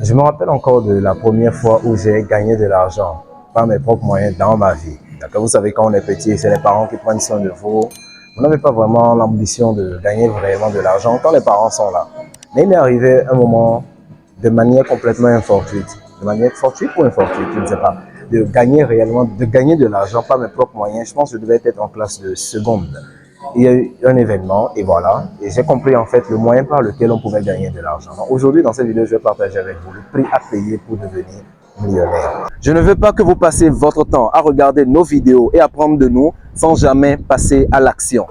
Je me rappelle encore de la première fois où j'ai gagné de l'argent par mes propres moyens dans ma vie. Vous savez, quand on est petit, c'est les parents qui prennent soin de vous. Vous n'avez pas vraiment l'ambition de gagner vraiment de l'argent quand les parents sont là. Mais il m'est arrivé un moment de manière complètement infortuite, de manière fortuite ou infortuite, je ne sais pas, de gagner réellement, de gagner de l'argent par mes propres moyens. Je pense que je devais être en classe de seconde. Il y a eu un événement et voilà, et j'ai compris en fait le moyen par lequel on pouvait gagner de l'argent. Aujourd'hui, dans cette vidéo, je vais partager avec vous le prix à payer pour devenir millionnaire. Je ne veux pas que vous passiez votre temps à regarder nos vidéos et apprendre de nous sans jamais passer à l'action.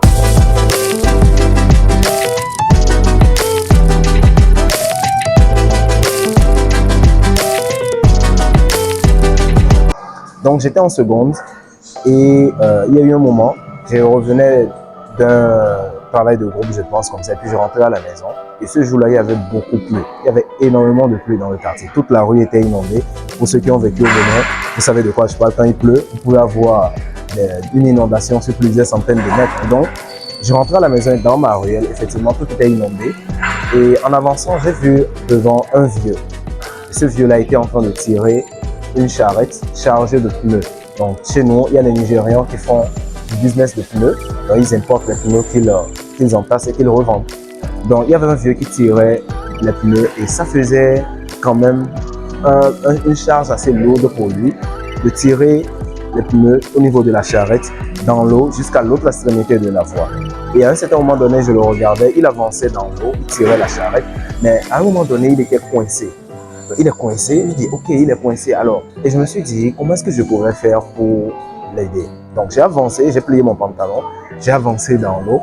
Donc j'étais en seconde et il y a eu un moment, je revenais d'un travail de groupe, je pense, comme ça, et puis je rentrais à la maison. Et ce jour-là, il y avait beaucoup plu. Il y avait énormément de pluie dans le quartier. Toute la rue était inondée. Pour ceux qui ont vécu au Bénin, vous savez de quoi je parle. Quand il pleut, vous pouvez avoir une inondation sur plusieurs centaines de mètres. Donc, je rentrais à la maison et dans ma ruelle, effectivement, tout était inondé. Et en avançant, j'ai vu devant un vieux. Et ce vieux-là était en train de tirer une charrette chargée de pneus. Donc, chez nous, il y a les Nigérians qui font du business de pneus. Donc, ils importent les pneus qu'ils entassent et qu'ils revendent. Donc, il y avait un vieux qui tirait les pneus et ça faisait quand même une charge assez lourde pour lui de tirer les pneus au niveau de la charrette dans l'eau jusqu'à l'autre extrémité de la voie. Et à un certain moment donné, je le regardais, il avançait dans l'eau, il tirait la charrette, mais à un moment donné, il était coincé. Il est coincé, je dis ok, il est coincé alors. Et je me suis dit, comment est-ce que je pourrais faire pour l'aider? Donc j'ai avancé, j'ai plié mon pantalon, j'ai avancé dans l'eau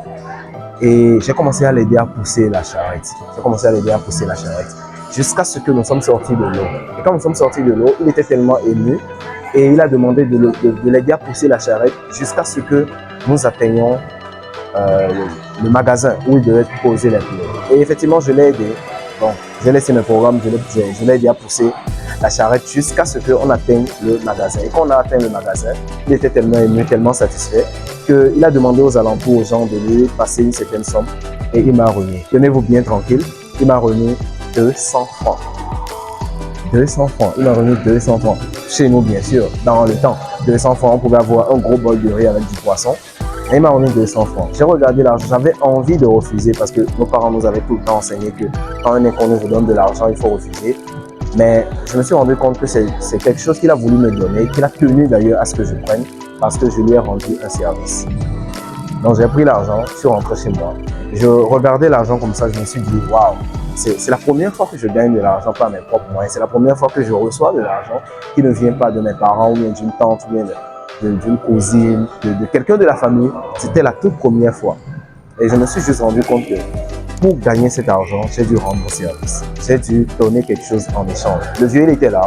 et j'ai commencé à l'aider à pousser la charrette. Jusqu'à ce que nous sommes sortis de l'eau. Et quand nous sommes sortis de l'eau, il était tellement ému et il a demandé de l'aider à pousser la charrette jusqu'à ce que nous atteignions le magasin où il devait poser les pneus. Et effectivement, je l'ai aidé. Donc, j'ai laissé mes programmes, je l'ai aidé à pousser la charrette jusqu'à ce qu'on atteigne le magasin. Et quand on a atteint le magasin, il était tellement ému, tellement satisfait qu'il a demandé aux alentours, aux gens de lui passer une certaine somme et il m'a remis. Tenez-vous bien tranquille, il m'a remis 200 francs. 200 francs, il m'a remis 200 francs. Chez nous, bien sûr, dans le temps, 200 francs, on pouvait avoir un gros bol de riz avec du poisson. Et il m'a remis 200 francs. J'ai regardé l'argent, j'avais envie de refuser parce que nos parents nous avaient tout le temps enseigné que quand un inconnu vous donne de l'argent, il faut refuser. Mais je me suis rendu compte que c'est quelque chose qu'il a voulu me donner, qu'il a tenu d'ailleurs à ce que je prenne parce que je lui ai rendu un service. Donc j'ai pris l'argent, je suis rentré chez moi. Je regardais l'argent comme ça, je me suis dit waouh, c'est la première fois que je gagne de l'argent par mes propres moyens. C'est la première fois que je reçois de l'argent qui ne vient pas de mes parents ou bien d'une tante ou bien d'une cousine, de quelqu'un de la famille. C'était la toute première fois. Et je me suis juste rendu compte que pour gagner cet argent, j'ai dû rendre service. J'ai dû donner quelque chose en échange. Le vieux, il était là.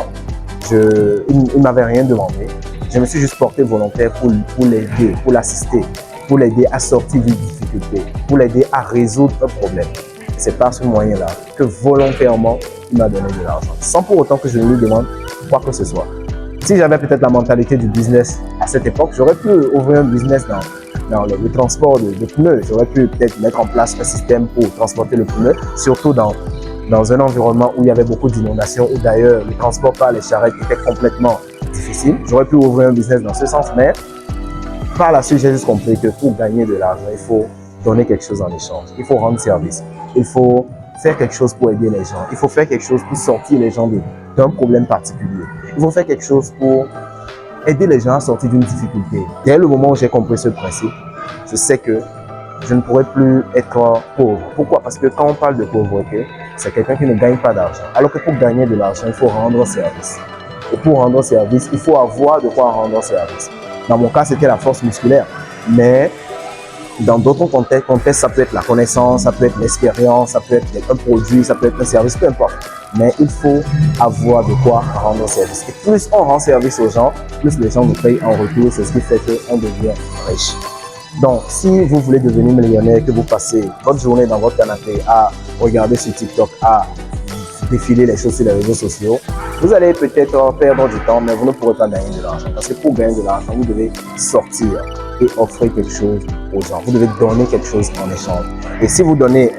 Il ne m'avait rien demandé. Je me suis juste porté volontaire pour l'aider, pour l'assister, pour l'aider à sortir d'une difficulté, pour l'aider à résoudre un problème. C'est par ce moyen-là que volontairement, il m'a donné de l'argent, sans pour autant que je ne lui demande quoi que ce soit. Si j'avais peut-être la mentalité du business à cette époque, j'aurais pu ouvrir un business dans le transport de pneus. J'aurais pu peut-être mettre en place un système pour transporter le pneu, surtout dans un environnement où il y avait beaucoup d'inondations, où d'ailleurs le transport par les charrettes était complètement difficile. J'aurais pu ouvrir un business dans ce sens, mais par la suite, j'ai juste compris que pour gagner de l'argent, il faut donner quelque chose en échange. Il faut rendre service. Il faut faire quelque chose pour aider les gens. Il faut faire quelque chose pour sortir les gens d'un problème particulier. Il faut faire quelque chose pour aider les gens à sortir d'une difficulté. Dès le moment où j'ai compris ce principe, je sais que je ne pourrai plus être pauvre. Pourquoi? Parce que quand on parle de pauvreté, c'est quelqu'un qui ne gagne pas d'argent. Alors que pour gagner de l'argent, il faut rendre service. Et pour rendre service, il faut avoir de quoi rendre service. Dans mon cas, c'était la force musculaire. Mais dans d'autres contextes, ça peut être la connaissance, ça peut être l'expérience, ça peut être un produit, ça peut être un service, peu importe. Mais il faut avoir de quoi rendre service. Et plus on rend service aux gens, plus les gens nous payent en retour. C'est ce qui fait qu'on devient riche. Donc, si vous voulez devenir millionnaire, que vous passez votre journée dans votre canapé à regarder sur TikTok, à défiler les choses sur les réseaux sociaux, vous allez peut-être perdre du temps, mais vous ne pourrez pas gagner de l'argent. Parce que pour gagner de l'argent, vous devez sortir et offrir quelque chose aux gens. Vous devez donner quelque chose en échange. Et si vous donnez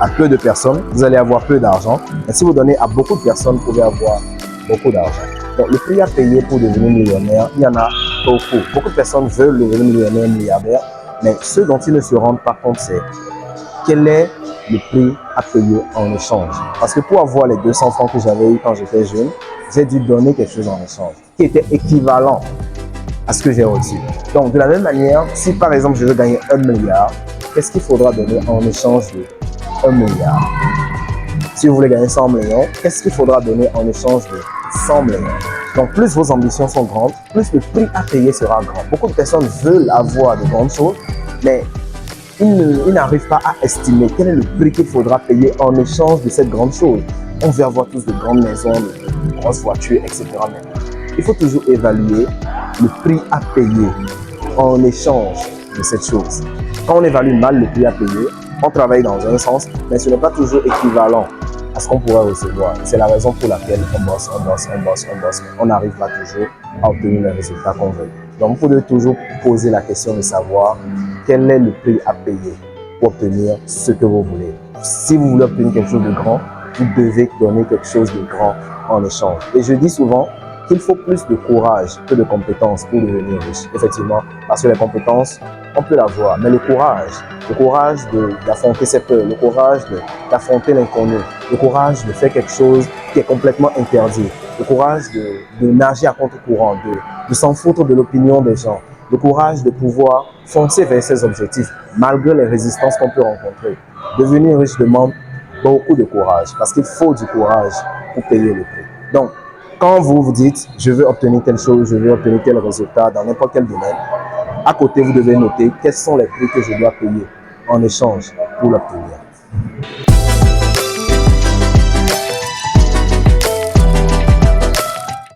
à peu de personnes, vous allez avoir peu d'argent. Mais si vous donnez à beaucoup de personnes, vous pouvez avoir beaucoup d'argent. Donc, le prix à payer pour devenir millionnaire, il y en a beaucoup. Beaucoup de personnes veulent devenir millionnaire, milliardaire, mais ce dont ils ne se rendent pas compte, c'est quel est le prix à payer en échange. Parce que pour avoir les 200 francs que j'avais eu quand j'étais jeune, j'ai dû donner quelque chose en échange qui était équivalent à ce que j'ai reçu. Donc, de la même manière, si par exemple je veux gagner 1 milliard, qu'est-ce qu'il faudra donner en échange de 1 milliard? Si vous voulez gagner 100 millions, qu'est-ce qu'il faudra donner en échange de 100 millions? Donc, plus vos ambitions sont grandes, plus le prix à payer sera grand. Beaucoup de personnes veulent avoir de grandes choses, mais ils n'arrivent pas à estimer quel est le prix qu'il faudra payer en échange de cette grande chose. On veut avoir tous de grandes maisons, de grosses voitures, etc. Mais il faut toujours évaluer le prix à payer en échange de cette chose. Quand on évalue mal le prix à payer, on travaille dans un sens, mais ce n'est pas toujours équivalent à ce qu'on pourrait recevoir. C'est la raison pour laquelle on bosse, on n'arrive pas toujours à obtenir le résultat qu'on veut. Donc, vous devez toujours poser la question de savoir quel est le prix à payer pour obtenir ce que vous voulez. Si vous voulez obtenir quelque chose de grand, vous devez donner quelque chose de grand en échange. Et je dis souvent qu'il faut plus de courage que de compétences pour devenir riche. Effectivement, parce que les compétences, on peut l'avoir, mais le courage d'affronter ses peurs, le courage d'affronter l'inconnu, le courage de faire quelque chose qui est complètement interdit, le courage de nager à contre-courant, de s'en foutre de l'opinion des gens, le courage de pouvoir foncer vers ses objectifs malgré les résistances qu'on peut rencontrer. Devenir riche demande beaucoup de courage parce qu'il faut du courage pour payer le prix. Donc, quand vous vous dites, je veux obtenir telle chose, je veux obtenir tel résultat dans n'importe quel domaine, à côté, vous devez noter quels sont les prix que je dois payer en échange pour l'obtenir.